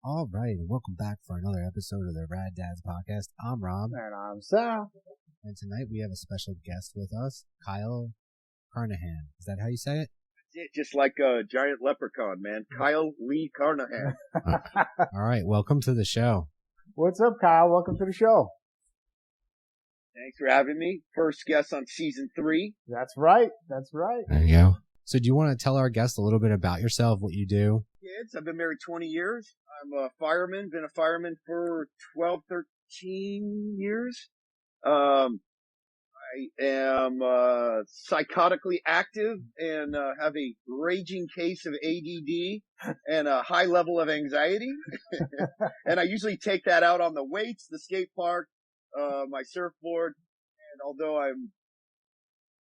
All right, and welcome back for another episode of the Rad Dads podcast. I'm Rob. And I'm Sal. And tonight we have a special guest with us, Kyle Carnohan. Is that how you say it? Just like a giant leprechaun, man. Kyle Lee Carnohan. All right, welcome to the show. What's up, Kyle? Welcome to the show. Thanks for having me. First guest on season 3. That's right. That's right. There you go. So do you want to tell our guests a little bit about yourself, what you do? Kids, I've been married 20 years. I'm a fireman, been a fireman for 12, 13 years. I am psychotically active and have a raging case of ADD and a high level of anxiety. And I usually take that out on the weights, the skate park, my surfboard. And although I'm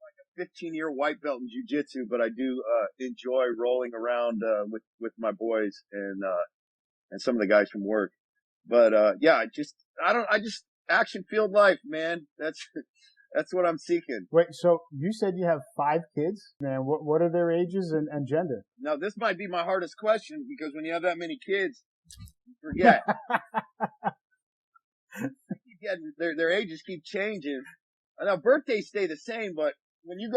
like a 15-year white belt in jiu-jitsu, but I do enjoy rolling around with my boys and some of the guys from work. But yeah, I just action field life, man. That's what I'm seeking. Wait, so you said you have 5 kids? Man, what are their ages and gender? Now, this might be my hardest question because when you have that many kids, you forget. Their ages keep changing. Now, birthdays stay the same, but when you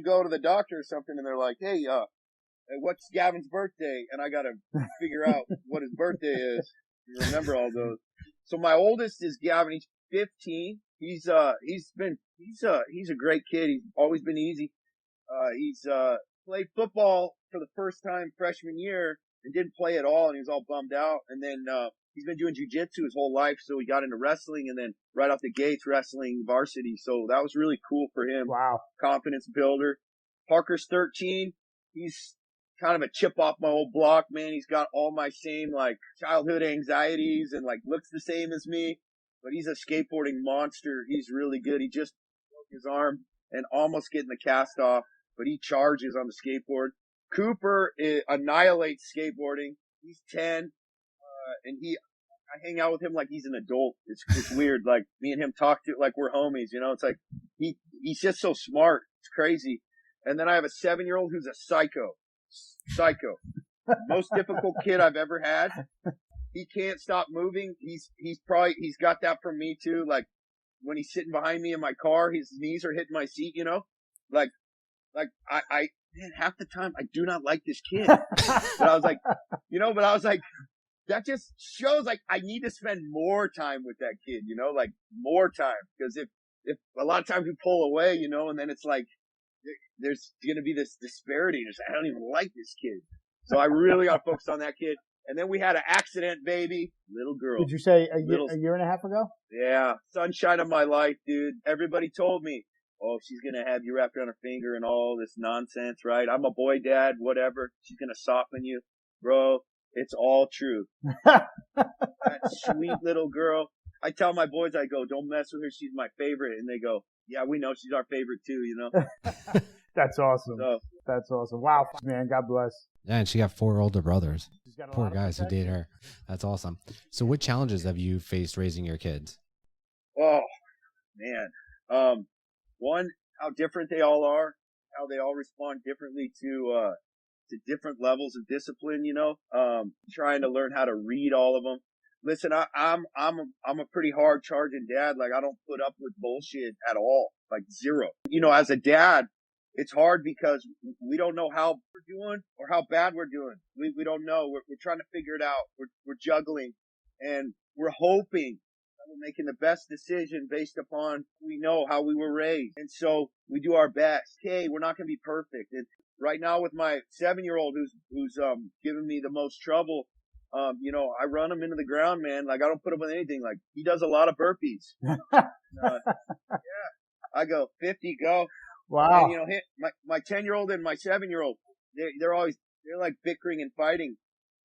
go to the doctor or something and they're like, hey, what's Gavin's birthday? And I got to figure out what his birthday is. You remember all those. So my oldest is Gavin. He's 15. He's a great kid. He's always been easy. He's played football for the first time freshman year and didn't play at all, and he was all bummed out. And then he's been doing jiu-jitsu his whole life, so he got into wrestling, and then right off the gates, wrestling varsity. So that was really cool for him. Wow. Confidence builder. Parker's 13. He's kind of a chip off my old block, man. He's got all my same, like, childhood anxieties and, like, looks the same as me. But he's a skateboarding monster. He's really good. He just broke his arm and almost getting the cast off, but he charges on the skateboard. Cooper annihilates skateboarding. He's 10, and I hang out with him like he's an adult. It's weird. Like, me and him talk to like we're homies, you know? It's like, he's just so smart. It's crazy. And then I have a 7-year-old who's a psycho. Most difficult kid I've ever had. He can't stop moving. He's got that from me too. Like, when he's sitting behind me in my car, his knees are hitting my seat, you know? Like man, half the time I do not like this kid. But I was like, that just shows like I need to spend more time with that kid, you know, like more time. Because if a lot of times we pull away, you know, and then it's like, there's going to be this disparity. I don't even like this kid. So I really got to focus on that kid. And then we had an accident, baby. Little girl. Did you say a year and a half ago? Yeah. Sunshine of my life, dude. Everybody told me, oh, she's going to have you wrapped around her finger and all this nonsense, right? I'm a boy dad, whatever. She's going to soften you. Bro, it's all true. That sweet little girl. I tell my boys, I go, don't mess with her. She's my favorite. And they go, yeah, we know she's our favorite too, you know? That's awesome. That's awesome. Wow, man. God bless. Yeah, and she got 4 older brothers. Poor guys who protection. date her. That's awesome. So what challenges have you faced raising your kids? Oh, man. One, how different they all are, how they all respond differently to different levels of discipline, you know, trying to learn how to read all of them. Listen, I'm a pretty hard charging dad. Like, I don't put up with bullshit at all, like zero. You know, as a dad, it's hard because we don't know how we're doing or how bad we're doing. We don't know. We're trying to figure it out. We're juggling, and we're hoping that we're making the best decision based upon we know how we were raised. And so we do our best. Okay, we're not going to be perfect. And right now with my 7-year-old who's giving me the most trouble, you know, I run him into the ground, man. Like, I don't put up with anything. Like, he does a lot of burpees. Yeah. I go, 50, go. Wow. And, you know, my 10-year-old and my 7-year-old, they're like bickering and fighting.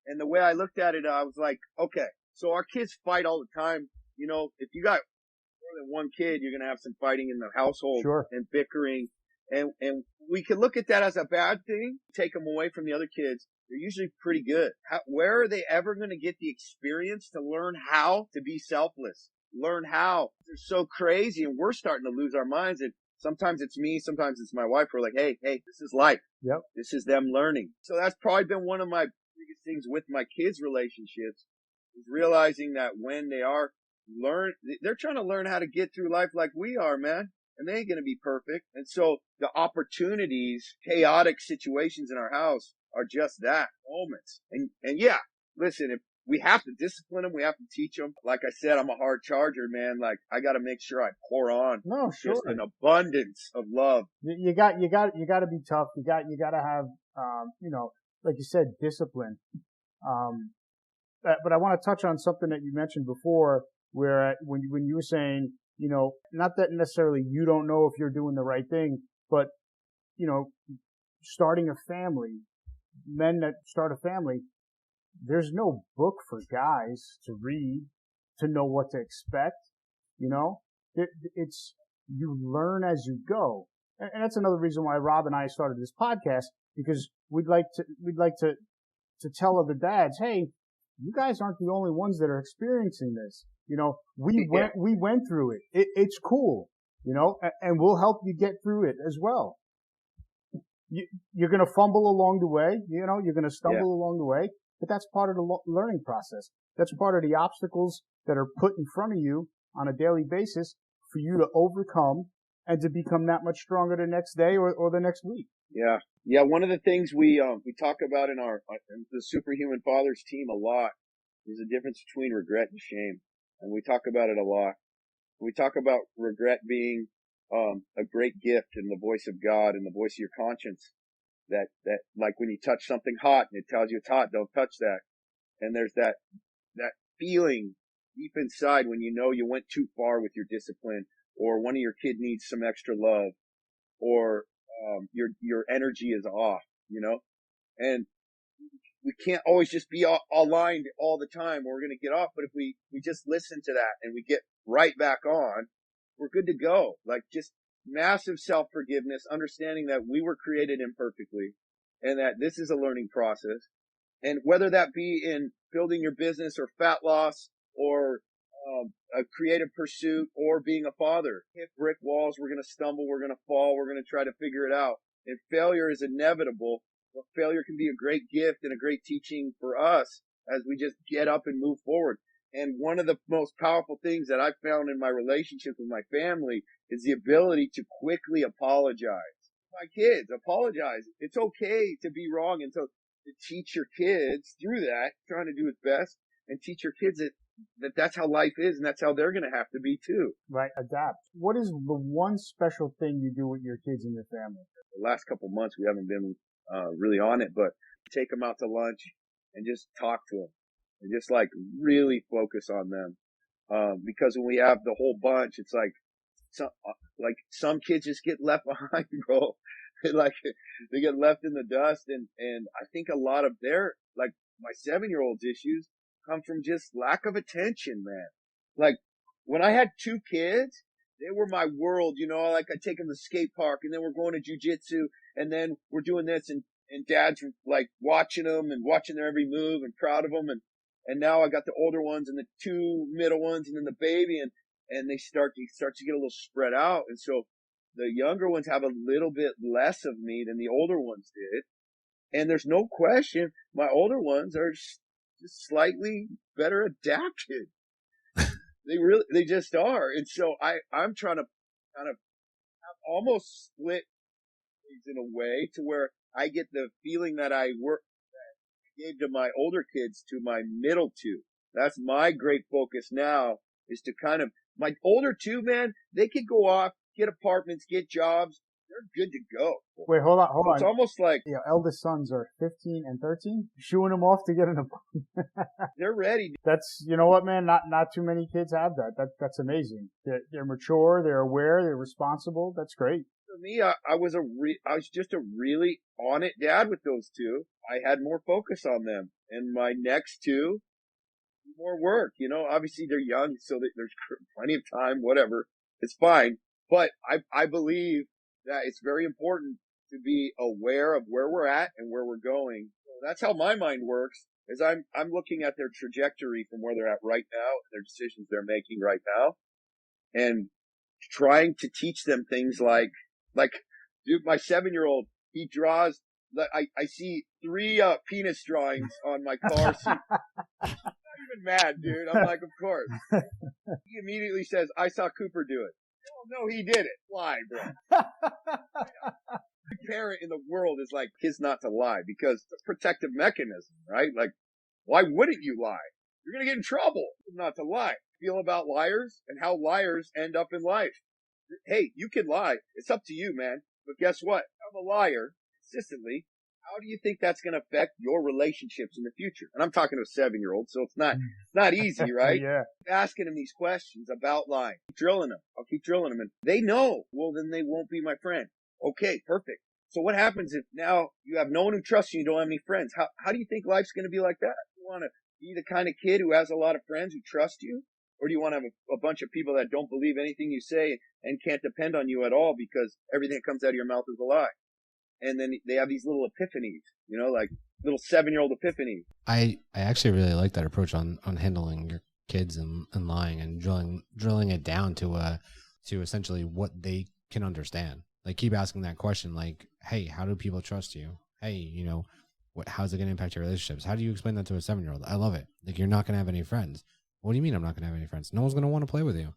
And the way I looked at it, I was like, okay, so our kids fight all the time. You know, if you got more than one kid, you're going to have some fighting in the household. Sure. And bickering. And we can look at that as a bad thing, take them away from the other kids. They're usually pretty good. Where are they ever going to get the experience to learn how to be selfless? Learn how. They're so crazy, and we're starting to lose our minds. And sometimes it's me, sometimes it's my wife. We're like, hey, this is life. Yep. This is them learning. So that's probably been one of my biggest things with my kids' relationships is realizing that when they're trying to learn how to get through life like we are, man. And they ain't going to be perfect. And so the opportunities, chaotic situations in our house are just that, moments. And yeah, listen, if we have to discipline them, we have to teach them. Like I said, I'm a hard charger, man. Like I got to make sure I pour on just an abundance of love. You got to be tough. You got to have, like you said, discipline. But I want to touch on something that you mentioned before, where when you were saying, not that necessarily you don't know if you're doing the right thing, but, starting a family, men that start a family, there's no book for guys to read to know what to expect. It's, you learn as you go. And that's another reason why Rob and I started this podcast, because we'd like to tell other dads, hey, you guys aren't the only ones that are experiencing this. We went through it. It's cool, and we'll help you get through it as well. You're going to fumble along the way, you're going to stumble along the way, but that's part of the learning process. That's part of the obstacles that are put in front of you on a daily basis for you to overcome and to become that much stronger the next day or the next week. Yeah. Yeah. One of the things we talk about in the Superhuman Fathers team a lot is the difference between regret and shame. And we talk about it a lot. We talk about regret being, a great gift in the voice of God and the voice of your conscience. That like when you touch something hot and it tells you it's hot, don't touch that. And there's that feeling deep inside when you went too far with your discipline, or one of your kid needs some extra love, or, your energy is off, and we can't always just be aligned all the time, or we're going to get off. But if we just listen to that and we get right back on, we're good to go. Like just massive self-forgiveness, understanding that we were created imperfectly and that this is a learning process. And whether that be in building your business or fat loss or a creative pursuit or being a father, hit brick walls, we're going to stumble, we're going to fall, we're going to try to figure it out. And failure is inevitable. But failure can be a great gift and a great teaching for us as we just get up and move forward. And one of the most powerful things that I've found in my relationship with my family is the ability to quickly apologize. My kids, apologize. It's okay to be wrong. And so to teach your kids through that, trying to do its best, and teach your kids that's how life is, and that's how they're going to have to be too. Right. Adapt. What is the one special thing you do with your kids and your family? The last couple of months, we haven't been really on it, but take them out to lunch and just talk to them and just like really focus on them. Because when we have the whole bunch, it's like some kids just get left behind, bro. They get left in the dust. And I think a lot of like my 7-year-old's issues come from just lack of attention, man. Like when I had 2 kids, they were my world, like I take them to the skate park and then we're going to jujitsu and then we're doing this and dad's like watching them and watching their every move and proud of them. And now I got the older ones and the 2 middle ones and then the baby and they start to get a little spread out. And so the younger ones have a little bit less of me than the older ones did. And there's no question my older ones are just slightly better adapted. They just are. And so I'm trying to kind of almost split things in a way to where I get the feeling that I gave to my older kids to my middle 2. That's my great focus now, is to kind of, my older 2, man, they could go off, get apartments, get jobs. They're good to go. Wait, hold on. It's almost like your eldest sons are 15 and 13, shooing them off to get an apartment. They're ready. That's, you know what, man? Not too many kids have that. That's amazing. They're mature, they're aware, they're responsible. That's great. For me, I was just a really on it dad with those 2. I had more focus on them, and my next 2, more work. Obviously they're young, so there's plenty of time. Whatever, it's fine. But I believe that it's very important to be aware of where we're at and where we're going. So that's how my mind works. Is I'm looking at their trajectory from where they're at right now, their decisions they're making right now, and trying to teach them things like, dude, my 7-year-old, he draws I see 3 penis drawings on my car seat. I'm not even mad, dude. I'm like, of course. He immediately says, I saw Cooper do it. No, he did it. Lie, bro. Every parent in the world is like kids not to lie because it's a protective mechanism, right? Like, why wouldn't you lie? You're going to get in trouble not to lie. Feel about liars and how liars end up in life. Hey, you can lie. It's up to you, man. But guess what? I'm a liar consistently. How do you think that's going to affect your relationships in the future? And I'm talking to a 7-year-old, so it's not easy, right? Yeah. Asking him these questions about lying. Keep drilling them. I'll keep drilling them. And they know. Well, then they won't be my friend. Okay, perfect. So what happens if now you have no one who trusts you, you don't have any friends? How do you think life's going to be like that? You want to be the kind of kid who has a lot of friends who trust you? Or do you want to have a bunch of people that don't believe anything you say and can't depend on you at all because everything that comes out of your mouth is a lie? And then they have these little epiphanies, like little 7-year-old epiphanies. I actually really like that approach on handling your kids and lying and drilling it down to essentially what they can understand. Like keep asking that question, like, hey, how do people trust you? Hey, how's it going to impact your relationships? How do you explain that to a 7-year-old? I love it. Like, you're not going to have any friends. What do you mean I'm not going to have any friends? No one's going to want to play with you.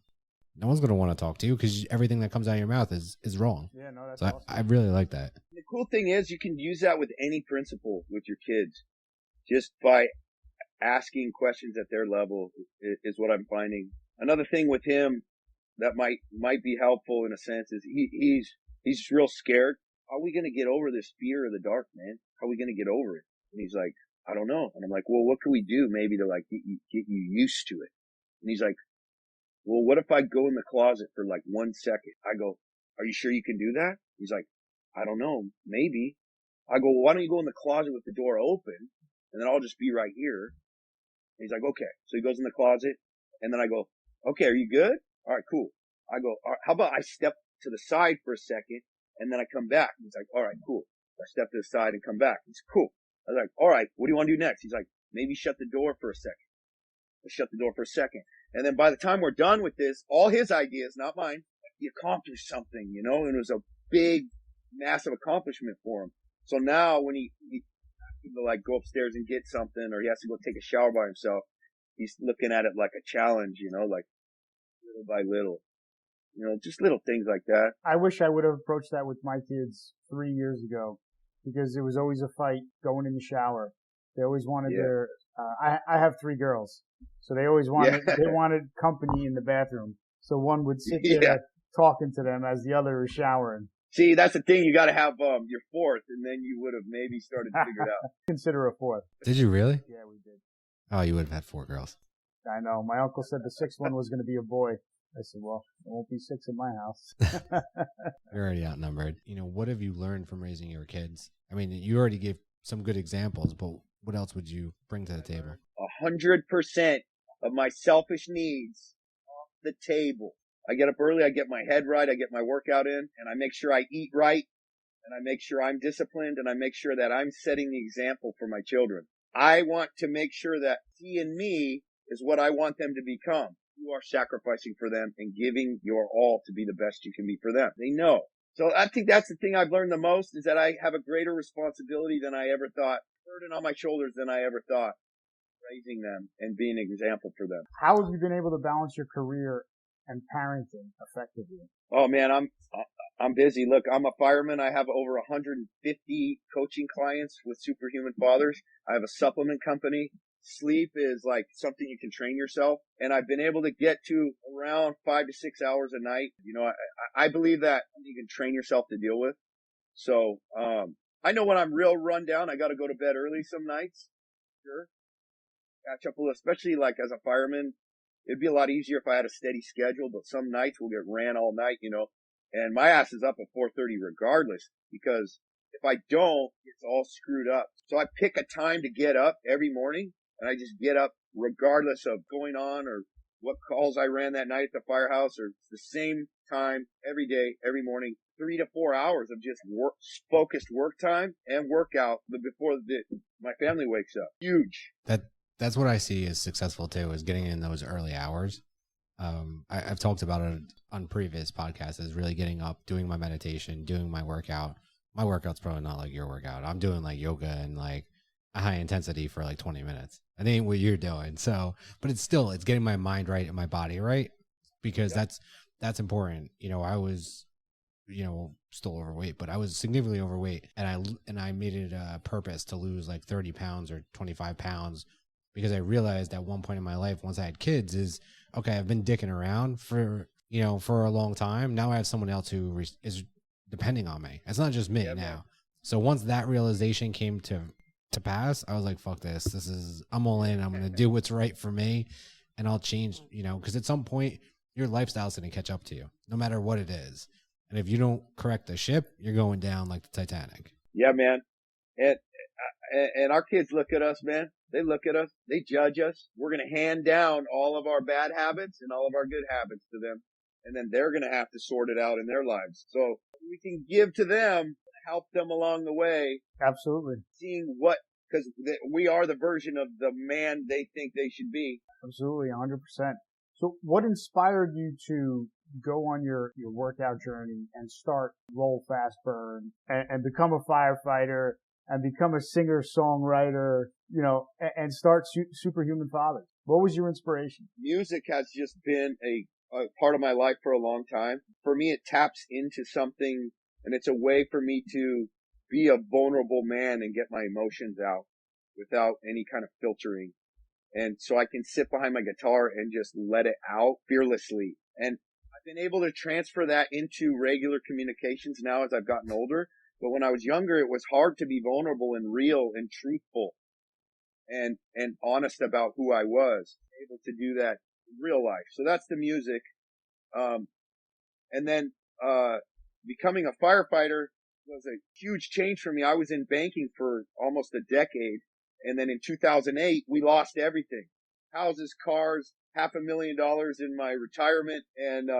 No one's going to want to talk to you because everything that comes out of your mouth is wrong. Yeah, no, that's so awesome. I really like that. The cool thing is you can use that with any principle with your kids. Just by asking questions at their level is what I'm finding. Another thing with him that might be helpful in a sense is he's real scared. How are we going to get over this fear of the dark, man? How are we going to get over it? And he's like, I don't know. And I'm like, well, what can we do maybe to like get you used to it? And he's like, well, what if I go in the closet for like 1 second? I go, are you sure you can do that? He's like, I don't know, maybe. I go, well, why don't you go in the closet with the door open and then I'll just be right here. And he's like, okay. So he goes in the closet and then I go, okay, are you good? All right, cool. I go, all right, how about I step to the side for a second and then I come back? And he's like, all right, cool. I step to the side and come back. He's cool. I was like, all right, what do you want to do next? He's like, maybe shut the door for a second. I shut the door for a second. And then by the time we're done with this, all his ideas, not mine, he accomplished something, and it was a big, massive accomplishment for him. So now when he like go upstairs and get something, or he has to go take a shower by himself, he's looking at it like a challenge, like little by little, just little things like that. I wish I would have approached that with my kids 3 years ago, because it was always a fight going in the shower. They always wanted their, I have 3 girls, so they always wanted, they wanted company in the bathroom. So one would sit there talking to them as the other was showering. See, that's the thing. You got to have your 4th, and then you would have maybe started to figure it out. Consider a 4th. Did you really? Yeah, we did. Oh, you would have had 4 girls. I know. My uncle said the 6th one was going to be a boy. I said, well, there won't be 6 in my house. You're already outnumbered. What have you learned from raising your kids? I mean, you already gave some good examples, but what else would you bring to the table? 100% of my selfish needs off the table. I get up early, I get my head right, I get my workout in, and I make sure I eat right, and I make sure I'm disciplined, and I make sure that I'm setting the example for my children. I want to make sure that seeing me is what I want them to become. You are sacrificing for them and giving your all to be the best you can be for them. They know. So I think that's the thing I've learned the most, is that I have a greater responsibility than I ever thought, burden on my shoulders than I ever thought, raising them and being an example for them. How have you been able to balance your career and parenting effectively? Oh man, I'm busy. Look, I'm a fireman. I have over 150 coaching clients with superhuman fathers. I have a supplement company. Sleep is like something you can train yourself. And I've been able to get to around 5 to 6 hours a night. I believe that you can train yourself to deal with. So, I know when I'm real run down, I got to go to bed early some nights. Sure. Catch up a little, especially like as a fireman. It'd be a lot easier if I had a steady schedule, but some nights we'll get ran all night, and my ass is up at 4:30 regardless, because if I don't, it's all screwed up. So I pick a time to get up every morning, and I just get up regardless of going on or what calls I ran that night at the firehouse, or it's the same time every day, every morning, 3 to 4 hours of just focused work time and workout before my family wakes up. Huge. That's what I see as successful too, is getting in those early hours. I've talked about it on previous podcasts, is really getting up, doing my meditation, doing my workout, my workout's probably not like your workout. I'm doing like yoga and like a high intensity for like 20 minutes. I think what you're doing. So, but it's getting my mind right and my body right, because that's important. You know, I was, still overweight, but I was significantly overweight, and I made it a purpose to lose like 30 pounds or 25 pounds, because I realized at one point in my life, once I had kids, is okay, I've been dicking around for a long time. Now I have someone else who is depending on me. It's not just me now. Man. So once that realization came to pass, I was like, fuck this. I'm all in. I'm going to do what's right for me, and I'll change, because at some point your lifestyle's going to catch up to you, no matter what it is. And if you don't correct the ship, you're going down like the Titanic. Yeah, man. And our kids look at us, man. They look at us. They judge us. We're going to hand down all of our bad habits and all of our good habits to them. And then they're going to have to sort it out in their lives. So we can give to them, help them along the way. Absolutely. Seeing because we are the version of the man they think they should be. Absolutely, 100%. So what inspired you to go on your workout journey and start Roll Fast Burn and become a firefighter and become a singer-songwriter, and start Superhuman Fathers? What was your inspiration? Music has just been a part of my life for a long time. For me, it taps into something, and it's a way for me to be a vulnerable man and get my emotions out without any kind of filtering. And so I can sit behind my guitar and just let it out fearlessly. And I've been able to transfer that into regular communications now as I've gotten older. But when I was younger, it was hard to be vulnerable and real and truthful and honest about who I was. Able to do that in real life. So that's the music. And then becoming a firefighter was a huge change for me. I was in banking for almost a decade. And then in 2008, we lost everything. Houses, cars, $500,000 in my retirement, and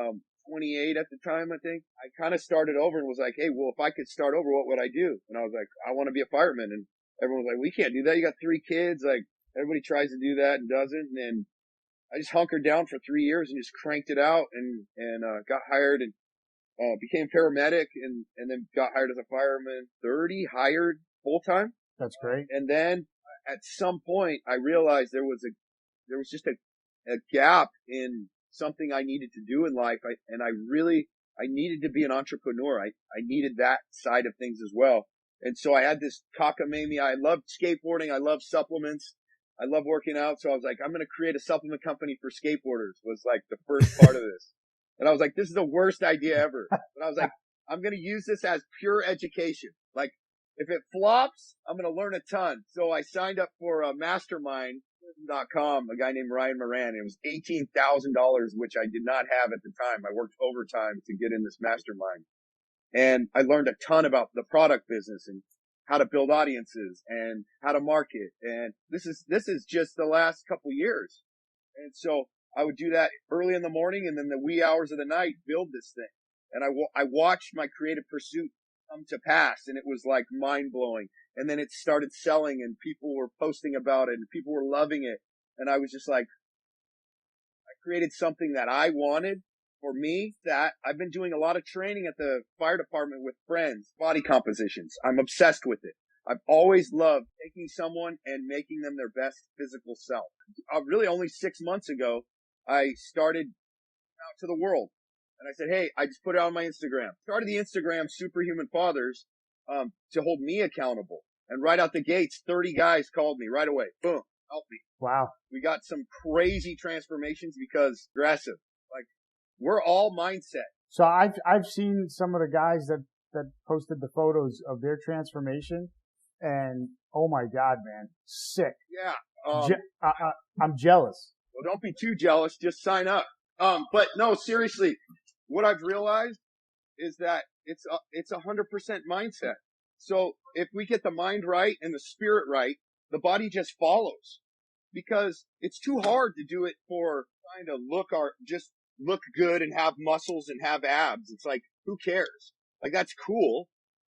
28 at the time, I think. I kind of started over and was like, hey, well, if I could start over, what would I do? And I was like, I want to be a fireman. And everyone was like, we can't do that. You got 3 kids. Like, everybody tries to do that and doesn't. And I just hunkered down for 3 years and just cranked it out and got hired and became paramedic and then got hired as a fireman. 30 hired full time. That's great. And then at some point, I realized there was just a gap in something I needed to do in life. I needed to be an entrepreneur. I needed that side of things as well. And so I had this cockamamie. I loved skateboarding. I loved supplements. I love working out. So I was like, I'm going to create a supplement company for skateboarders was like the first part of this. And I was like, this is the worst idea ever. But I was like, I'm going to use this as pure education. Like, if it flops, I'm going to learn a ton. So I signed up for a mastermind.com, a guy named Ryan Moran. It was $18,000, which I did not have at the time. I worked overtime to get in this mastermind. And I learned a ton about the product business and how to build audiences and how to market. And this is just the last couple years. And so I would do that early in the morning and then the wee hours of the night, build this thing. And I watched my creative pursuit come to pass, and it was like mind blowing. And then it started selling and people were posting about it and people were loving it. And I was just like, I created something that I wanted for me. That I've been doing a lot of training at the fire department with friends, body compositions. I'm obsessed with it. I've always loved taking someone and making them their best physical self. Really only 6 months ago, I started out to the world. And I said, hey, I just put it on my Instagram. Started the Instagram Superhuman Fathers to hold me accountable. And right out the gates, 30 guys called me right away. Boom, help me. Wow. We got some crazy transformations because aggressive. Like, we're all mindset. So I've seen some of the guys that posted the photos of their transformation, and oh my God, man, sick. Yeah. I'm jealous. Well, don't be too jealous. Just sign up. But no, seriously, what I've realized is that it's 100% mindset. So if we get the mind right and the spirit right, the body just follows, because it's too hard to do it for trying to just look good and have muscles and have abs. It's like, who cares? Like, that's cool.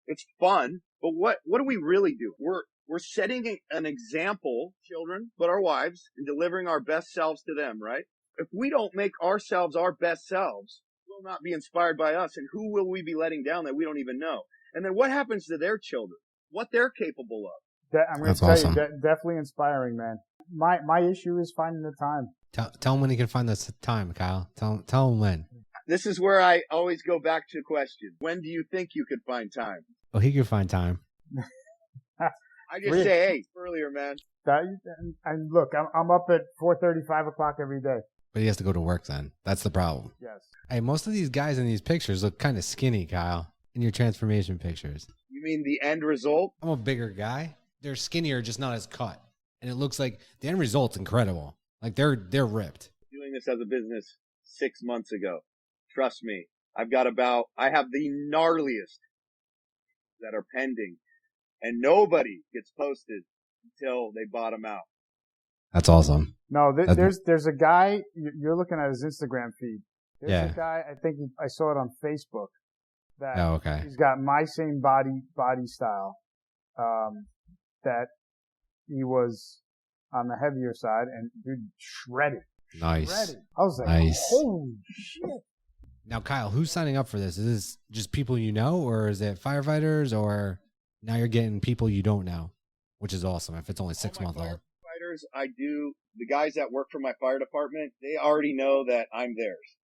It's fun. But what do we really do? We're setting an example, children, but our wives, and delivering our best selves to them, right? If we don't make ourselves our best selves, we'll not be inspired by us. And who will we be letting down that we don't even know? And then what happens to their children? What they're capable of? I'm going to tell you, definitely inspiring, man. My issue is finding the time. Tell him when he can find the time, Kyle. Tell him when. This is where I always go back to the question. When do you think you could find time? Well, he can find time. I just say, hey, earlier, man. And look, I'm up at 4:30, 5 o'clock every day. But he has to go to work then. That's the problem. Yes. Hey, most of these guys in these pictures look kind of skinny, Kyle, in your transformation pictures. You mean the end result? I'm a bigger guy. They're skinnier, just not as cut. And it looks like the end result's incredible. Like they're ripped. Doing this as a business 6 months ago. Trust me. I have the gnarliest that are pending. And nobody gets posted until they bottom out. That's awesome. No, there's a guy, you're looking at his Instagram feed. There's a guy, I think I saw it on Facebook, that he's got my same body style, that he was on the heavier side and dude shredded. Nice. Shredded. I was like, holy shit. Now, Kyle, who's signing up for this? Is this just people you know, or is it firefighters, or now you're getting people you don't know, which is awesome if it's only 6 months old. The guys that work for my fire department, they already know that I'm theirs.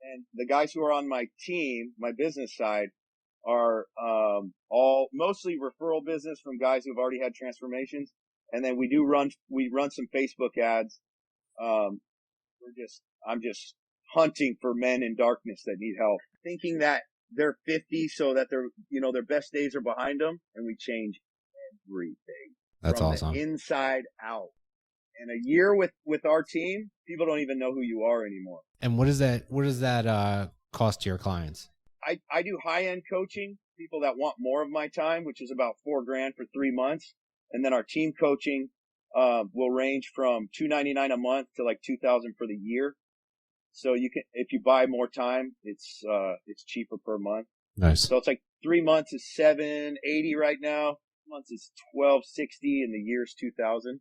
And the guys who are on my team, my business side, are all mostly referral business from guys who've already had transformations. And then we run some Facebook ads. I'm just hunting for men in darkness that need help, thinking that they're 50 so that their best days are behind them, and we change everything. That's from awesome. The inside out. And a year with our team, people don't even know who you are anymore. And what does that cost to your clients? I do high-end coaching, people that want more of my time, which is about $4,000 for 3 months. And then our team coaching will range from $299 a month to like $2,000 for the year. So you can, if you buy more time, it's cheaper per month. Nice. So it's like 3 months is $780 right now. Months is $1,260, and the year's $2,000.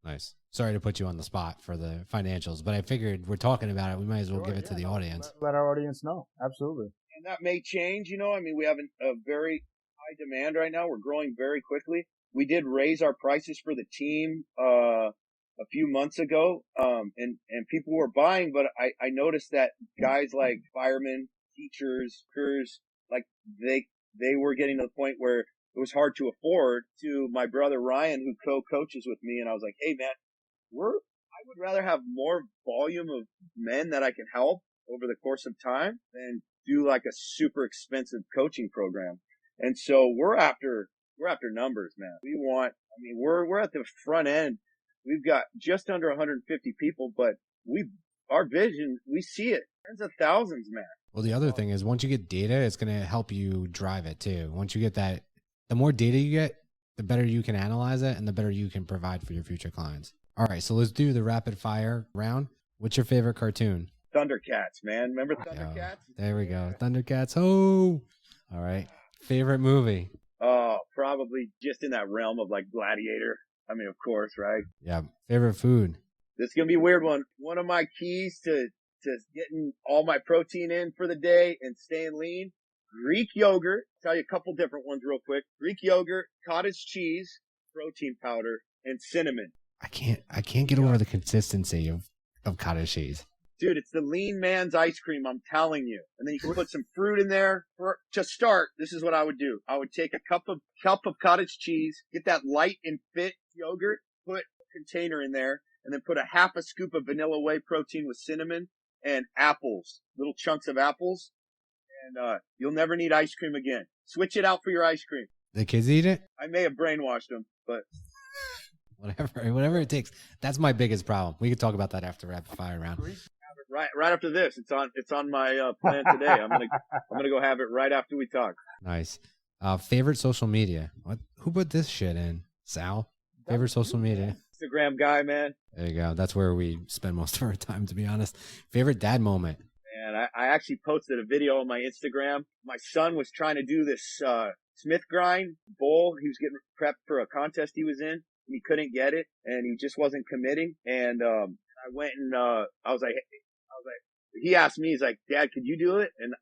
Nice. Sorry to put you on the spot for the financials, but I figured we're talking about it. We might as well give it to the audience. Let our audience know. Absolutely. And that may change. I mean, we have a very high demand right now. We're growing very quickly. We did raise our prices for the team a few months ago, and people were buying, but I noticed that guys like firemen, teachers, like they were getting to the point where it was hard to afford. To my brother Ryan, who co-coaches with me, and I was like, hey man, I would rather have more volume of men that I can help over the course of time than do like a super expensive coaching program. And so we're after numbers, man. We're at the front end. We've got just under 150 people, but our vision, we see it. Tens of thousands, man. Well, the other thing is once you get data, it's going to help you drive it too. Once you get that, the more data you get, the better you can analyze it and the better you can provide for your future clients. All right, so let's do the rapid fire round. What's your favorite cartoon? Thundercats, man. Remember Thundercats? There we go. Thundercats. Oh, all right. Favorite movie? Oh, probably just in that realm of like Gladiator. I mean, of course, right? Yeah. Favorite food? This is going to be a weird one. One of my keys to getting all my protein in for the day and staying lean, Greek yogurt. Tell you a couple different ones real quick. Greek yogurt, cottage cheese, protein powder, and cinnamon. I can't get over the consistency of cottage cheese. Dude, it's the lean man's ice cream, I'm telling you. And then you can put some fruit in there. To start, this is what I would do. I would take a cup of cottage cheese, get that light and fit yogurt, put a container in there, and then put a half a scoop of vanilla whey protein with cinnamon and apples, little chunks of apples. And you'll never need ice cream again. Switch it out for your ice cream. The kids eat it? I may have brainwashed them, but... Whatever it takes. That's my biggest problem. We could talk about that after rapid fire round. Right after this, it's on my plan today. I'm gonna go have it right after we talk. Nice. Favorite social media? Who put this shit in? Sal. Favorite social media? Instagram guy, man. There you go. That's where we spend most of our time, to be honest. Favorite dad moment? Man, I actually posted a video on my Instagram. My son was trying to do this Smith grind bowl. He was getting prepped for a contest he was in. He couldn't get it, and he just wasn't committing. And I went and I was like, he asked me, he's like, Dad, could you do it? And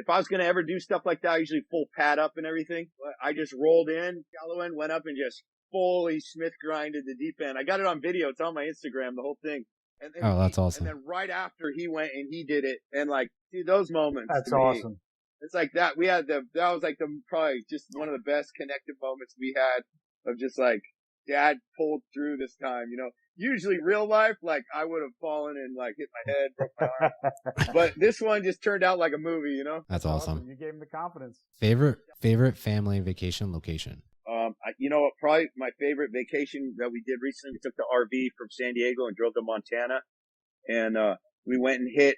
if I was going to ever do stuff like that, I usually full pad up and everything. I just rolled in, shallow end, went up and just fully Smith grinded the deep end. I got it on video. It's on my Instagram, the whole thing. And then that's awesome. And then right after he went and he did it, and like, dude, those moments. That's awesome. It's like that. That was like probably just one of the best connective moments we had of just like, Dad pulled through this time, you know. Usually real life, like I would have fallen and like hit my head, broke my arm. But this one just turned out like a movie, you know. That's awesome. You gave him the confidence. Favorite family vacation location? You know what? Probably my favorite vacation that we did recently. We took the RV from San Diego and drove to Montana, and we went and hit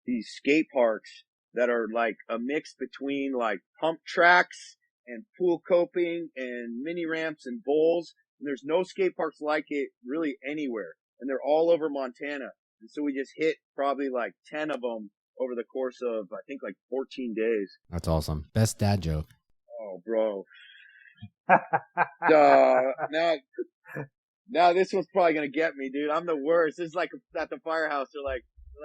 these skate parks that are like a mix between like pump tracks and pool coping and mini ramps and bowls. And there's no skate parks like it really anywhere. And they're all over Montana. And so we just hit probably like 10 of them over the course of, I think, like 14 days. That's awesome. Best dad joke. Oh, bro. Now this one's probably going to get me, dude. I'm the worst. This is like at the firehouse. They're like,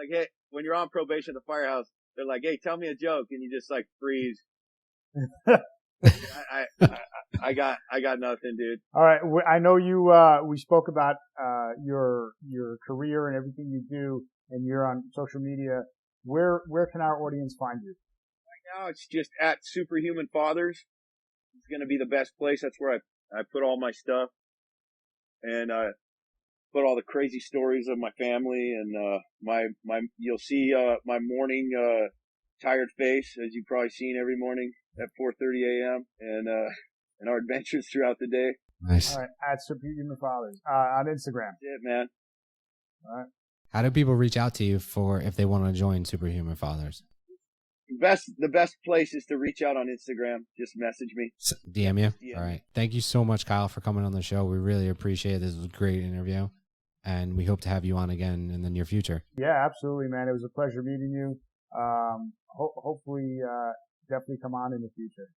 hey, when you're on probation at the firehouse, they're like, hey, tell me a joke. And you just like freeze. I got nothing, dude. All right. I know you, we spoke about, your career and everything you do, and you're on social media. Where can our audience find you? Right now, it's just at Superhuman Fathers. It's going to be the best place. That's where I put all my stuff, and put all the crazy stories of my family, and you'll see my morning tired face, as you've probably seen every morning at 4:30 a.m. and our adventures throughout the day. Nice. All right, at Superhuman Fathers on Instagram. That's it, man. All right. How do people reach out to you if they want to join Superhuman Fathers? The best place is to reach out on Instagram. Just message me. DM you? DM. All right. Thank you so much, Kyle, for coming on the show. We really appreciate it. This was a great interview, and we hope to have you on again in the near future. Yeah, absolutely, man. It was a pleasure meeting you. Hopefully, definitely come on in the future.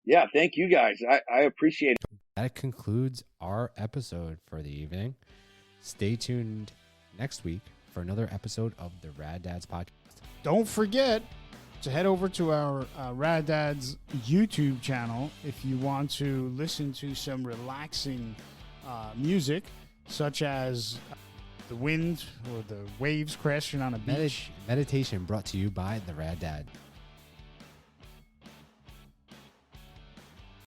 Yeah, thank you guys. I appreciate it. That concludes our episode for the evening. Stay tuned next week for another episode of the Rad Dads podcast. Don't forget to head over to our Rad Dads YouTube channel if you want to listen to some relaxing music, such as the wind or the waves crashing on a beach. Meditation brought to you by the Rad Dad.